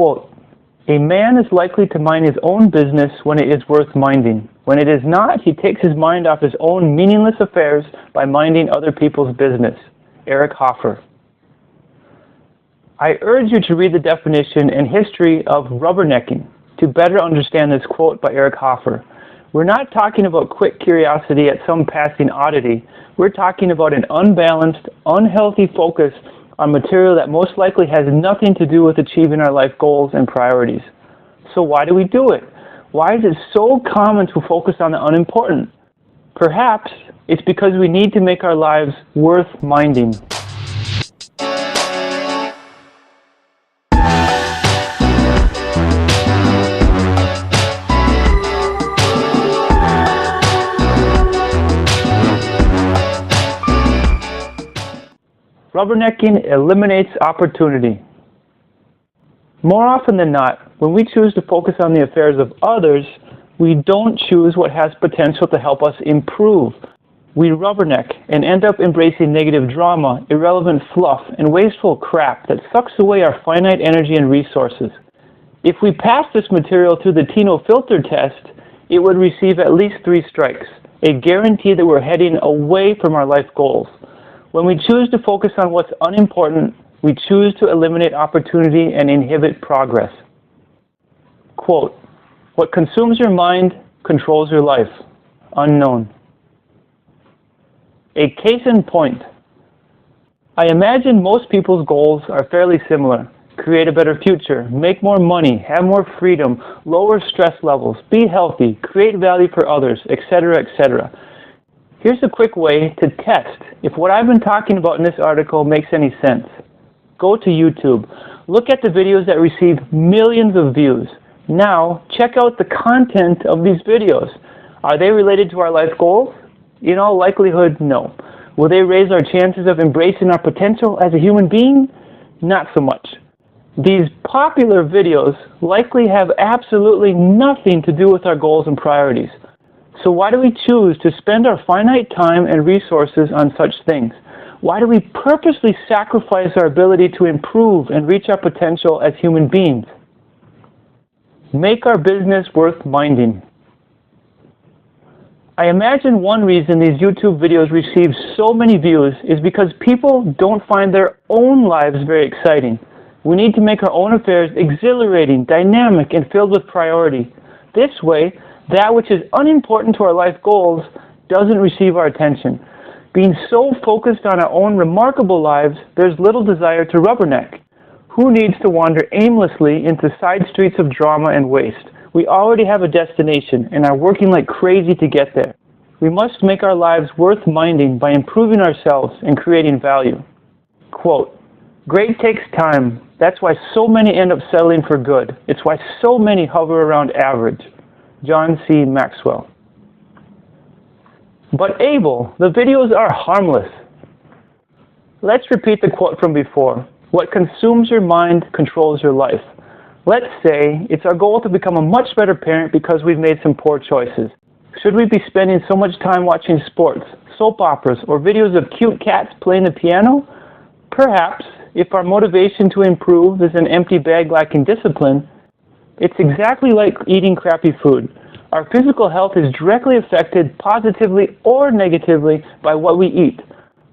Quote, "A man is likely to mind his own business when it is worth minding. When it is not, he takes his mind off his own meaningless affairs by minding other people's business." Eric Hoffer. I urge you to read the definition and history of rubbernecking to better understand this quote by Eric Hoffer. We're not talking about quick curiosity at some passing oddity. We're talking about an unbalanced, unhealthy focus on material that most likely has nothing to do with achieving our life goals and priorities. So why do we do it? Why is it so common to focus on the unimportant? Perhaps it's because we need to make our lives worth minding. Rubbernecking eliminates opportunity. More often than not, when we choose to focus on the affairs of others, we don't choose what has potential to help us improve. We rubberneck and end up embracing negative drama, irrelevant fluff, and wasteful crap that sucks away our finite energy and resources. If we pass this material through the Tino filter test, it would receive at least 3 strikes, a guarantee that we're heading away from our life goals. When we choose to focus on what's unimportant, we choose to eliminate opportunity and inhibit progress. Quote, "What consumes your mind controls your life." Unknown. A case in point. I imagine most people's goals are fairly similar. Create a better future, make more money, have more freedom, lower stress levels, be healthy, create value for others, etc., etc. Here's a quick way to test if what I've been talking about in this article makes any sense. Go to YouTube. Look at the videos that receive millions of views. Now, check out the content of these videos. Are they related to our life goals? In all likelihood, no. Will they raise our chances of embracing our potential as a human being? Not so much. These popular videos likely have absolutely nothing to do with our goals and priorities. So why do we choose to spend our finite time and resources on such things? Why do we purposely sacrifice our ability to improve and reach our potential as human beings? Make our business worth minding. I imagine one reason these YouTube videos receive so many views is because people don't find their own lives very exciting. We need to make our own affairs exhilarating, dynamic, and filled with priority. This way, that which is unimportant to our life goals doesn't receive our attention. Being so focused on our own remarkable lives, there's little desire to rubberneck. Who needs to wander aimlessly into side streets of drama and waste? We already have a destination and are working like crazy to get there. We must make our lives worth minding by improving ourselves and creating value. Quote, "Great takes time. That's why so many end up settling for good. It's why so many hover around average." John C. Maxwell. But Abel, the videos are harmless. Let's repeat the quote from before. What consumes your mind controls your life. Let's say it's our goal to become a much better parent because we've made some poor choices. Should we be spending so much time watching sports, soap operas, or videos of cute cats playing the piano? Perhaps, if our motivation to improve is an empty bag lacking discipline, it's exactly like eating crappy food. Our physical health is directly affected positively or negatively by what we eat.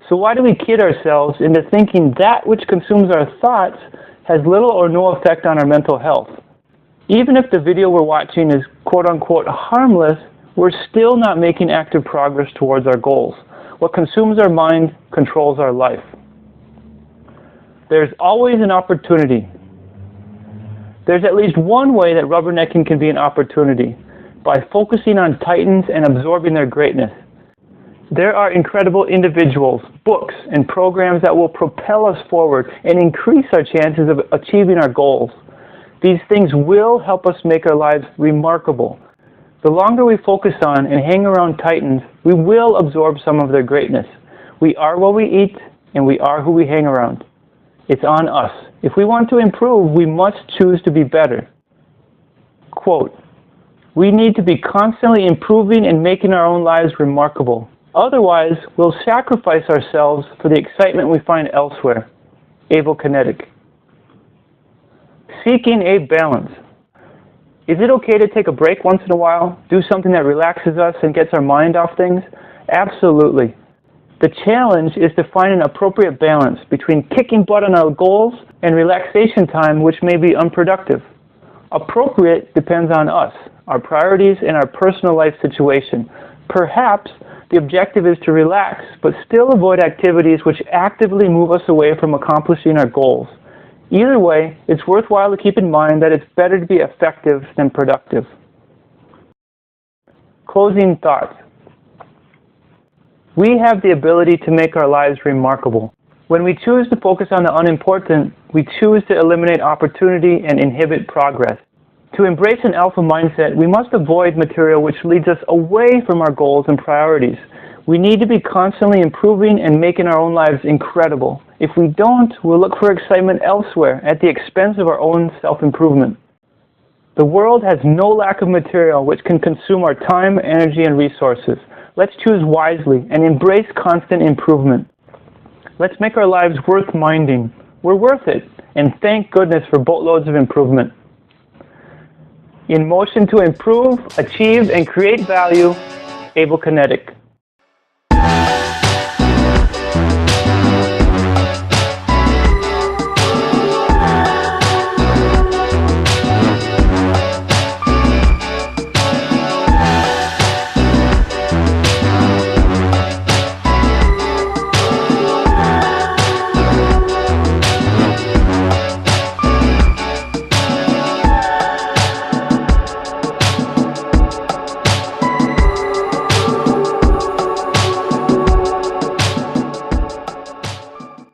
So why do we kid ourselves into thinking that which consumes our thoughts has little or no effect on our mental health? Even if the video we're watching is quote-unquote harmless, we're still not making active progress towards our goals. What consumes our mind controls our life. There's always an opportunity. There's at least one way that rubbernecking can be an opportunity, by focusing on titans and absorbing their greatness. There are incredible individuals, books, and programs that will propel us forward and increase our chances of achieving our goals. These things will help us make our lives remarkable. The longer we focus on and hang around titans, we will absorb some of their greatness. We are what we eat, and we are who we hang around. It's on us. If we want to improve, we must choose to be better. Quote, "We need to be constantly improving and making our own lives remarkable. Otherwise, we'll sacrifice ourselves for the excitement we find elsewhere." Kinetic. Seeking a balance. Is it okay to take a break once in a while? Do something that relaxes us and gets our mind off things? Absolutely. The challenge is to find an appropriate balance between kicking butt on our goals and relaxation time, which may be unproductive. Appropriate depends on us, our priorities, and our personal life situation. Perhaps the objective is to relax, but still avoid activities which actively move us away from accomplishing our goals. Either way, it's worthwhile to keep in mind that it's better to be effective than productive. Closing thoughts. We have the ability to make our lives remarkable. When we choose to focus on the unimportant, we choose to eliminate opportunity and inhibit progress. To embrace an alpha mindset, we must avoid material which leads us away from our goals and priorities. We need to be constantly improving and making our own lives incredible. If we don't, we'll look for excitement elsewhere at the expense of our own self-improvement. The world has no lack of material which can consume our time, energy, and resources. Let's choose wisely and embrace constant improvement. Let's make our lives worth minding. We're worth it, and thank goodness for boatloads of improvement. In motion to improve, achieve, and create value, Kinetic.